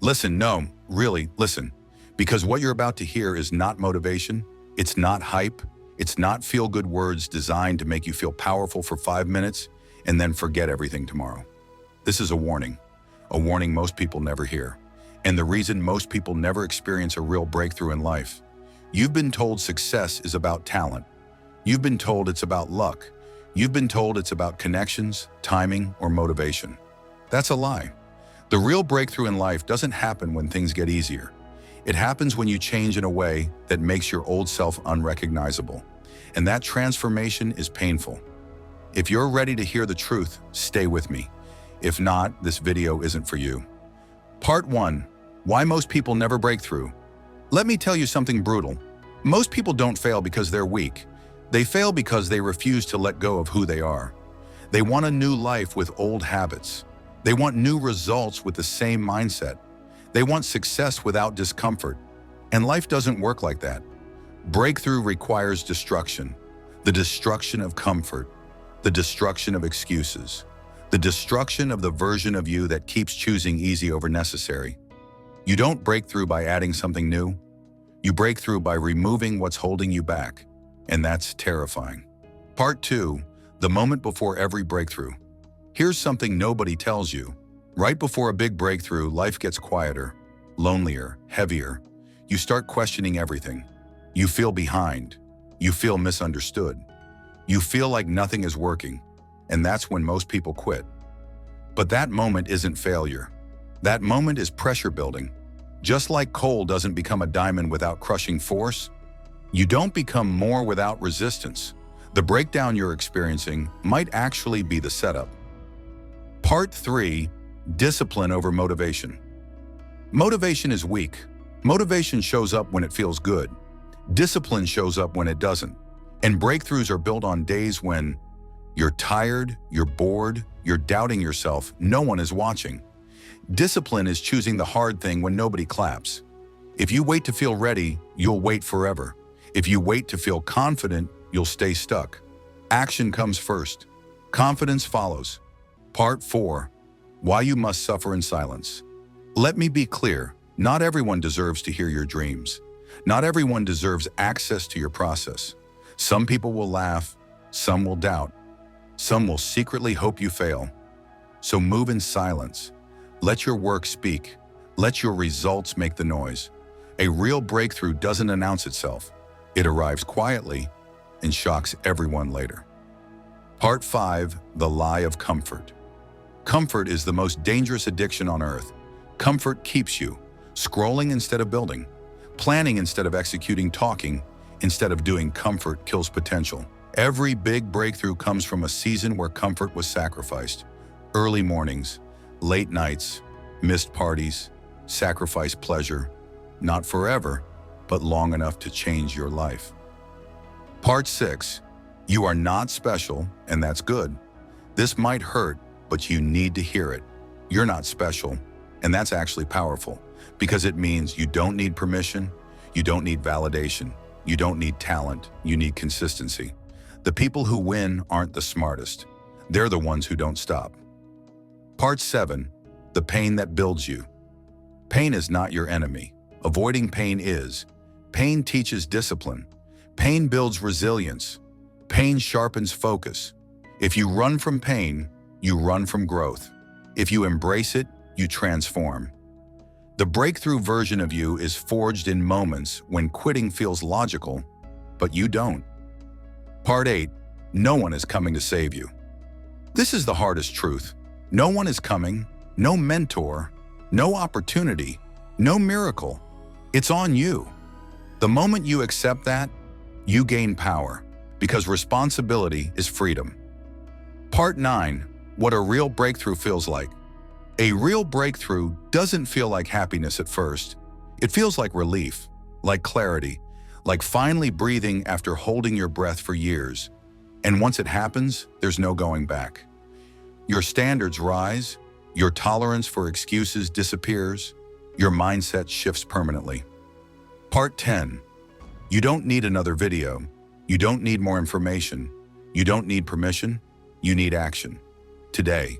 Listen, no, really, listen. Because what you're about to hear is not motivation, it's not hype, it's not feel-good words designed to make you feel powerful for 5 minutes and then forget everything tomorrow. This is a warning most people never hear, and the reason most people never experience a real breakthrough in life. You've been told success is about talent. You've been told it's about luck. You've been told it's about connections, timing, or motivation. That's a lie. The real breakthrough in life doesn't happen when things get easier. It happens when you change in a way that makes your old self unrecognizable. And that transformation is painful. If you're ready to hear the truth, stay with me. If not, this video isn't for you. Part 1. Why most people never break through. Let me tell you something brutal. Most people don't fail because they're weak. They fail because they refuse to let go of who they are. They want a new life with old habits. They want new results with the same mindset. They want success without discomfort. And life doesn't work like that. Breakthrough requires destruction. The destruction of comfort. The destruction of excuses. The destruction of the version of you that keeps choosing easy over necessary. You don't break through by adding something new. You break through by removing what's holding you back. And that's terrifying. Part 2. The moment before every breakthrough. Here's something nobody tells you. Right before a big breakthrough, life gets quieter, lonelier, heavier. You start questioning everything. You feel behind. You feel misunderstood. You feel like nothing is working. And that's when most people quit. But that moment isn't failure. That moment is pressure building. Just like coal doesn't become a diamond without crushing force, you don't become more without resistance. The breakdown you're experiencing might actually be the setup. Part 3. Discipline over motivation. Motivation is weak. Motivation shows up when it feels good. Discipline shows up when it doesn't. And breakthroughs are built on days when you're tired, you're bored, you're doubting yourself, no one is watching. Discipline is choosing the hard thing when nobody claps. If you wait to feel ready, you'll wait forever. If you wait to feel confident, you'll stay stuck. Action comes first. Confidence follows. Part 4. Why you must suffer in silence. Let me be clear, not everyone deserves to hear your dreams. Not everyone deserves access to your process. Some people will laugh, some will doubt. Some will secretly hope you fail. So move in silence. Let your work speak. Let your results make the noise. A real breakthrough doesn't announce itself. It arrives quietly and shocks everyone later. Part 5. The lie of comfort. Comfort is the most dangerous addiction on earth. Comfort keeps you scrolling instead of building, planning instead of executing, talking instead of doing. Comfort kills potential. Every big breakthrough comes from a season where comfort was sacrificed. Early mornings, late nights, missed parties, sacrificed pleasure. Not forever, but long enough to change your life. Part 6. You are not special, and that's good. This might hurt, but you need to hear it. You're not special, and that's actually powerful, because it means you don't need permission, you don't need validation, you don't need talent, you need consistency. The people who win aren't the smartest. They're the ones who don't stop. Part 7. The pain that builds you. Pain is not your enemy. Avoiding pain is. Pain teaches discipline. Pain builds resilience. Pain sharpens focus. If you run from pain, you run from growth. If you embrace it, you transform. The breakthrough version of you is forged in moments when quitting feels logical, but you don't. Part 8. No one is coming to save you. This is the hardest truth. No one is coming, no mentor, no opportunity, no miracle. It's on you. The moment you accept that, you gain power, because responsibility is freedom. Part 9. What a real breakthrough feels like. A real breakthrough doesn't feel like happiness at first. It feels like relief, like clarity, like finally breathing after holding your breath for years. And once it happens, there's no going back. Your standards rise, your tolerance for excuses disappears, your mindset shifts permanently. Part 10. You don't need another video. You don't need more information. You don't need permission. You need action. Today,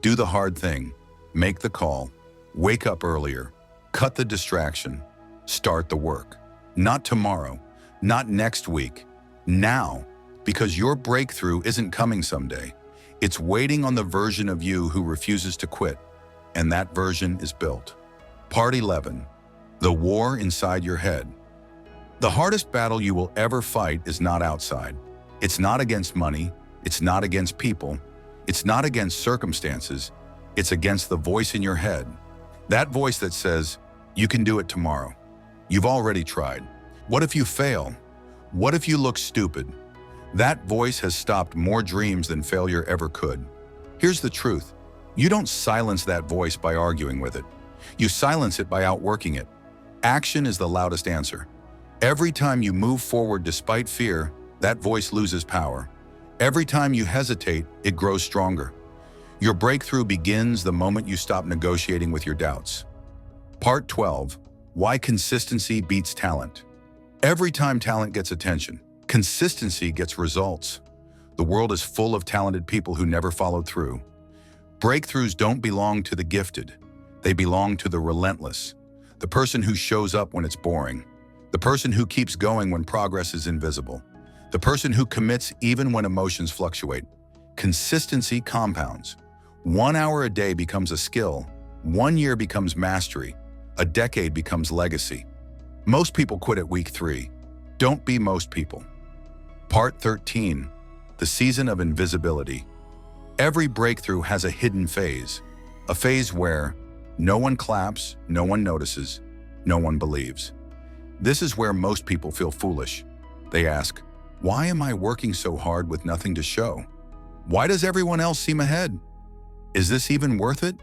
do the hard thing. Make the call. Wake up earlier. Cut the distraction. Start the work. Not tomorrow, not next week, now, because your breakthrough isn't coming someday. It's waiting on the version of you who refuses to quit, and that version is built. Part 11. The war inside your head. The hardest battle you will ever fight is not outside. It's not against money. It's not against people. It's not against circumstances. It's against the voice in your head. That voice that says, you can do it tomorrow. You've already tried. What if you fail? What if you look stupid? That voice has stopped more dreams than failure ever could. Here's the truth. You don't silence that voice by arguing with it. You silence it by outworking it. Action is the loudest answer. Every time you move forward despite fear, that voice loses power. Every time you hesitate, it grows stronger. Your breakthrough begins the moment you stop negotiating with your doubts. Part 12. Why consistency beats talent. Every time talent gets attention, consistency gets results. The world is full of talented people who never followed through. Breakthroughs don't belong to the gifted. They belong to the relentless. The person who shows up when it's boring. The person who keeps going when progress is invisible. The person who commits even when emotions fluctuate. Consistency compounds. 1 hour a day becomes a skill. 1 year becomes mastery. A decade becomes legacy. Most people quit at week 3. Don't be most people. Part 13. The season of invisibility. Every breakthrough has a hidden phase. A phase where no one claps, no one notices, no one believes. This is where most people feel foolish. They ask, why am I working so hard with nothing to show? Why does everyone else seem ahead? Is this even worth it?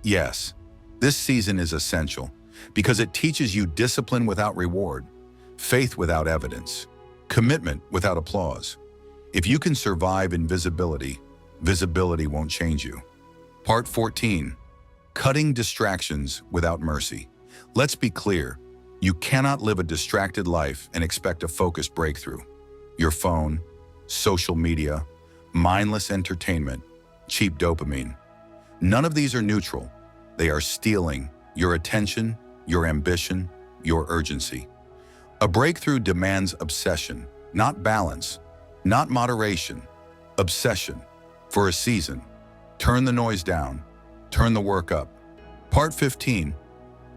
Yes, this season is essential because it teaches you discipline without reward, faith without evidence, commitment without applause. If you can survive invisibility, visibility won't change you. Part 14. Cutting distractions without mercy. Let's be clear. You cannot live a distracted life and expect a focused breakthrough. Your phone, social media, mindless entertainment, cheap dopamine. None of these are neutral. They are stealing your attention, your ambition, your urgency. A breakthrough demands obsession, not balance, not moderation. Obsession. For a season. Turn the noise down. Turn the work up. Part 15.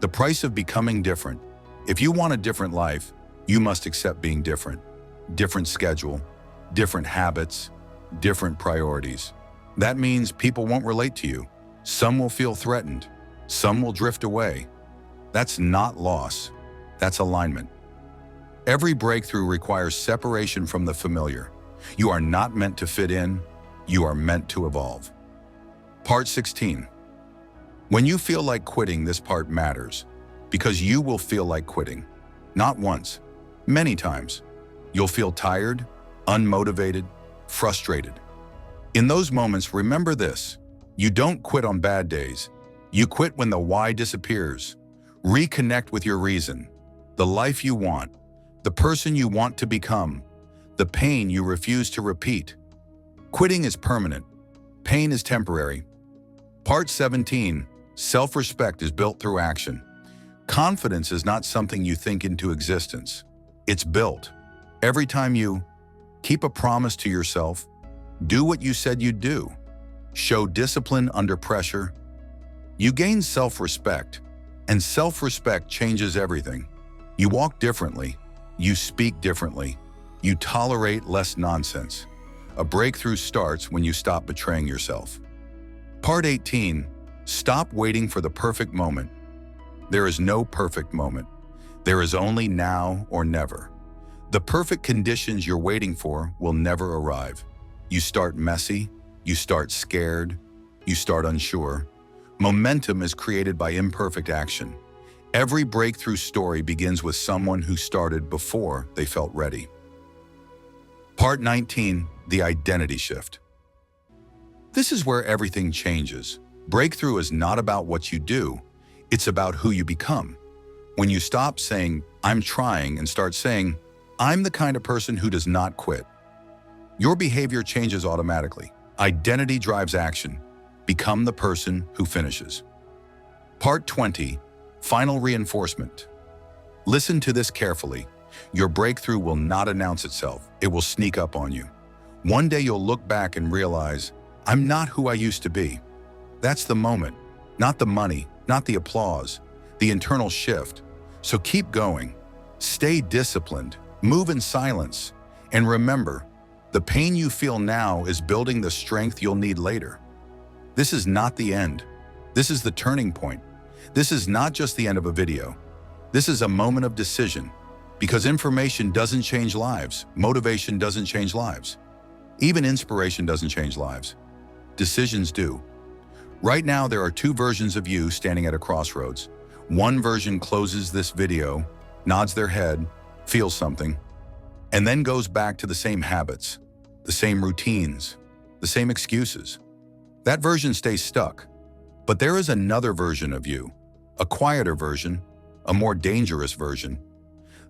The price of becoming different. If you want a different life, you must accept being different. Different schedule, different habits, different priorities. That means people won't relate to you. Some will feel threatened. Some will drift away. That's not loss. That's alignment. Every breakthrough requires separation from the familiar. You are not meant to fit in. You are meant to evolve. Part 16. When you feel like quitting, this part matters because you will feel like quitting. Not once, many times. You'll feel tired, unmotivated, frustrated. In those moments, remember this. You don't quit on bad days. You quit when the why disappears. Reconnect with your reason, the life you want, the person you want to become, the pain you refuse to repeat. Quitting is permanent. Pain is temporary. Part 17. Self-respect is built through action. Confidence is not something you think into existence. It's built. Every time you keep a promise to yourself, do what you said you'd do, show discipline under pressure, you gain self-respect, and self-respect changes everything. You walk differently, you speak differently, you tolerate less nonsense. A breakthrough starts when you stop betraying yourself. Part 18. Stop waiting for the perfect moment. There is no perfect moment. There is only now or never. The perfect conditions you're waiting for will never arrive. You start messy, you start scared, you start unsure. Momentum is created by imperfect action. Every breakthrough story begins with someone who started before they felt ready. Part 19. The identity shift. This is where everything changes. Breakthrough is not about what you do, it's about who you become. When you stop saying, I'm trying, and start saying, I'm the kind of person who does not quit, your behavior changes automatically. Identity drives action. Become the person who finishes. Part 20. Final reinforcement. Listen to this carefully. Your breakthrough will not announce itself. It will sneak up on you. One day you'll look back and realize, I'm not who I used to be. That's the moment, not the money, not the applause, the internal shift. So keep going. Stay disciplined. Move in silence. And remember, the pain you feel now is building the strength you'll need later. This is not the end. This is the turning point. This is not just the end of a video. This is a moment of decision. Because information doesn't change lives. Motivation doesn't change lives. Even inspiration doesn't change lives. Decisions do. Right now, there are two versions of you standing at a crossroads. One version closes this video, nods their head, feels something, and then goes back to the same habits, the same routines, the same excuses. That version stays stuck. But there is another version of you, a quieter version, a more dangerous version.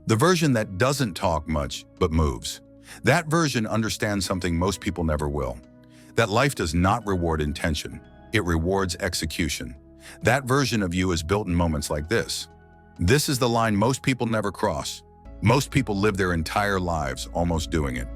The version that doesn't talk much, but moves. That version understands something most people never will. That life does not reward intention. It rewards execution. That version of you is built in moments like this. This is the line most people never cross. Most people live their entire lives almost doing it.